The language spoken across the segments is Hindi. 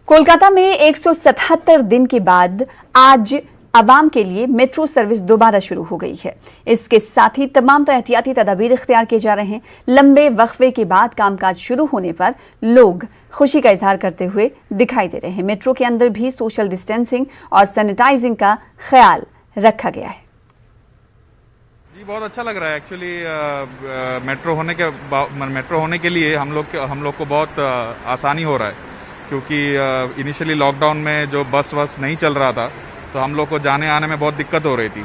कोलकाता में 177 दिन के बाद आज आवाम के लिए मेट्रो सर्विस दोबारा शुरू हो गई है। इसके साथ ही तमाम एहतियाती तदाबीर इख्तियार किए जा रहे हैं। लंबे वक्फे के बाद कामकाज शुरू होने पर लोग खुशी का इजहार करते हुए दिखाई दे रहे हैं। मेट्रो के अंदर भी सोशल डिस्टेंसिंग और सैनिटाइजिंग का ख्याल रखा गया है। जी, बहुत अच्छा लग रहा है एक्चुअली। मेट्रो होने के लिए हम लोग को बहुत आसानी हो रहा है, क्योंकि इनिशियली लॉकडाउन में जो बस नहीं चल रहा था तो हम लोग को जाने आने में बहुत दिक्कत हो रही थी।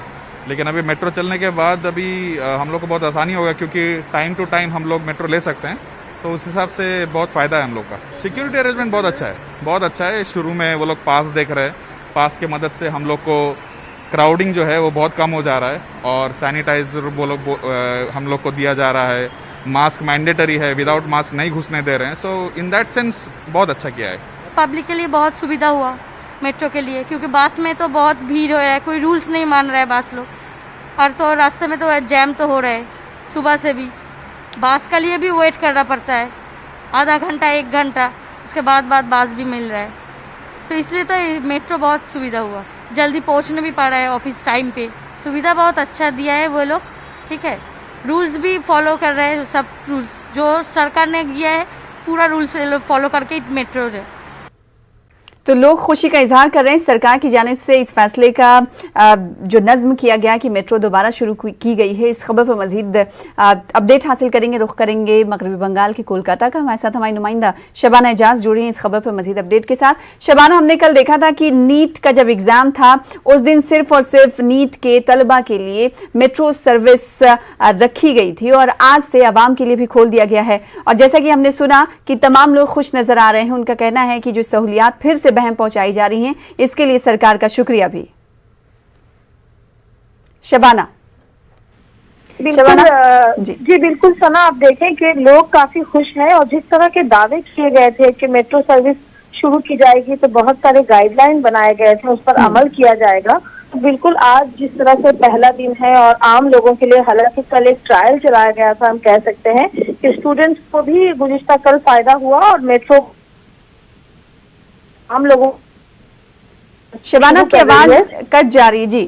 लेकिन अभी मेट्रो चलने के बाद अभी हम लोग को बहुत आसानी होगा, क्योंकि टाइम टू टाइम हम लोग मेट्रो ले सकते हैं। तो उस हिसाब से बहुत फ़ायदा है हम लोग का। सिक्योरिटी अरेंजमेंट बहुत अच्छा है। शुरू में वो लोग पास देख रहे हैं, पास की मदद से हम लोग को क्राउडिंग जो है वो बहुत कम हो जा रहा है, और सैनिटाइजर वो लोग हम लोग को दिया जा रहा है। मास्क मैंडेटरी है, विदाउट मास्क नहीं घुसने दे रहे हैं। सो इन दैट सेंस बहुत अच्छा किया है। पब्लिक के लिए बहुत सुविधा हुआ मेट्रो के लिए, क्योंकि बस में तो बहुत भीड़ हो रहा है, कोई रूल्स नहीं मान रहा है बस लोग, और तो रास्ते में तो जैम तो हो रहा है। सुबह से भी बस के लिए भी वेट करना पड़ता है, आधा घंटा 1 घंटा, उसके बाद बस भी मिल रहा है। तो इसलिए तो मेट्रो बहुत सुविधा हुआ, जल्दी पहुंचने भी पा रहा है ऑफिस टाइम पे। सुविधा बहुत अच्छा दिया है वो लोग, ठीक है। रूल्स भी फॉलो कर रहे हैं, सब रूल्स जो सरकार ने किया है पूरा रूल्स फॉलो करके मेट्रो है। तो लोग खुशी का इजहार कर रहे हैं। सरकार की जानिब से इस फैसले का जो नज्म किया गया कि मेट्रो दोबारा शुरू की गई है, इस खबर पर मजीद अपडेट हासिल करेंगे। रुख करेंगे मगरबी बंगाल के कोलकाता का। हमारे साथ हमारी नुमाइंदा शबाना एजाज जुड़ी हैं इस खबर पर मजीद अपडेट के साथ। शबाना, हमने कल देखा था कि नीट का जब एग्जाम था उस दिन सिर्फ और सिर्फ नीट के तलबा के लिए मेट्रो सर्विस रखी गई थी, और आज से आवाम के लिए भी खोल दिया गया है। और जैसा कि हमने सुना कि तमाम लोग खुश नजर आ रहे हैं। उनका कहना है कि जो सहूलियात फिर से बहम पहुंचाई जा रही हैं, इसके लिए सरकार का शुक्रिया भी। शबाना जी बिल्कुल सना, आप देखें कि लोग काफी खुश हैं, और जिस तरह के दावे किए गए थे कि मेट्रो सर्विस शुरू की जाएगी, तो बहुत सारे गाइडलाइन बनाए गए थे, उस पर अमल किया जाएगा। तो बिल्कुल आज जिस तरह से पहला दिन है, और आम लोगों के लिए हालांकि कल एक ट्रायल चलाया गया था, हम कह सकते हैं कि स्टूडेंट्स को भी गुज़िश्ता कल फायदा हुआ, और मेट्रो हम लोगों। शबाना की आवाज कट जा रही है।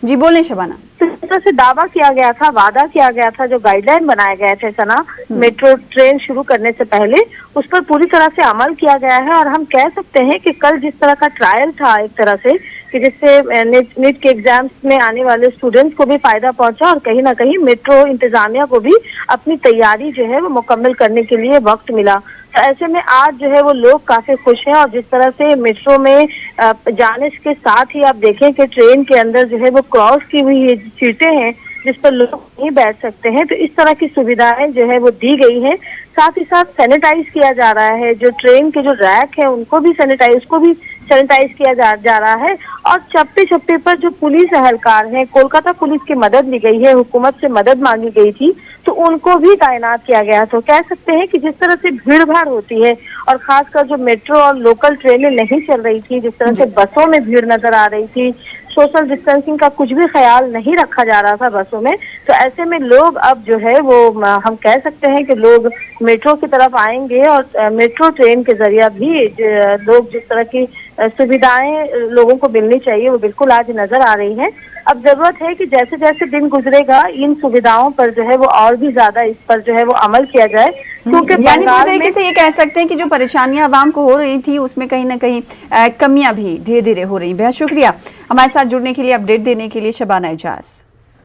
जी बोलें शबाना। तो इस तरह से दावा किया गया था, वादा किया गया था, जो गाइडलाइन बनाए गए थे सना मेट्रो ट्रेन शुरू करने से पहले, उस पर पूरी तरह से अमल किया गया है। और हम कह सकते हैं कि कल जिस तरह का ट्रायल था एक तरह से, कि जिससे नीट के एग्जाम्स में आने वाले स्टूडेंट्स को भी फायदा पहुंचा, और कहीं ना कहीं मेट्रो इंतजामिया को भी अपनी तैयारी जो है वो मुकम्मल करने के लिए वक्त मिला। तो ऐसे में आज जो है वो लोग काफी खुश हैं, और जिस तरह से मेट्रो में जाने के साथ ही आप देखें कि ट्रेन के अंदर जो है वो क्रॉस की हुई सीटें हैं जिस पर लोग नहीं बैठ सकते हैं। तो इस तरह की सुविधाएं जो है वो दी गई हैं। साथ ही साथ सैनिटाइज किया जा रहा है, जो ट्रेन के जो रैक है उनको भी सैनिटाइज किया जा रहा है। और चप्पे पर जो पुलिस एहलकार हैं, कोलकाता पुलिस की मदद ली गई है, हुकूमत से मदद मांगी गई थी, तो उनको भी तैनात किया गया। तो कह सकते हैं कि जिस तरह से भीड़ भाड़ होती है, और खासकर जो मेट्रो और लोकल ट्रेनें नहीं चल रही थी, जिस तरह से बसों में भीड़ नजर आ रही थी, सोशल डिस्टेंसिंग का कुछ भी ख्याल नहीं रखा जा रहा था बसों में, तो ऐसे में लोग अब जो है वो हम कह सकते हैं कि लोग मेट्रो की तरफ आएंगे, और मेट्रो ट्रेन के जरिए भी लोग जिस तरह की सुविधाएं लोगों को मिलनी चाहिए वो बिल्कुल आज नजर आ रही है। अब जरूरत है कि जैसे जैसे दिन गुजरेगा इन सुविधाओं पर जो है वो और भी ज्यादा इस पर जो है वो अमल किया जाए, क्योंकि यानी पूरी तरीके से ये कह सकते हैं कि जो परेशानियां आवाम को हो रही थी उसमें कहीं ना कहीं कमियां भी धीरे धीरे हो रही। बेहद शुक्रिया हमारे साथ जुड़ने के लिए, अपडेट देने के लिए शबाना एजाज।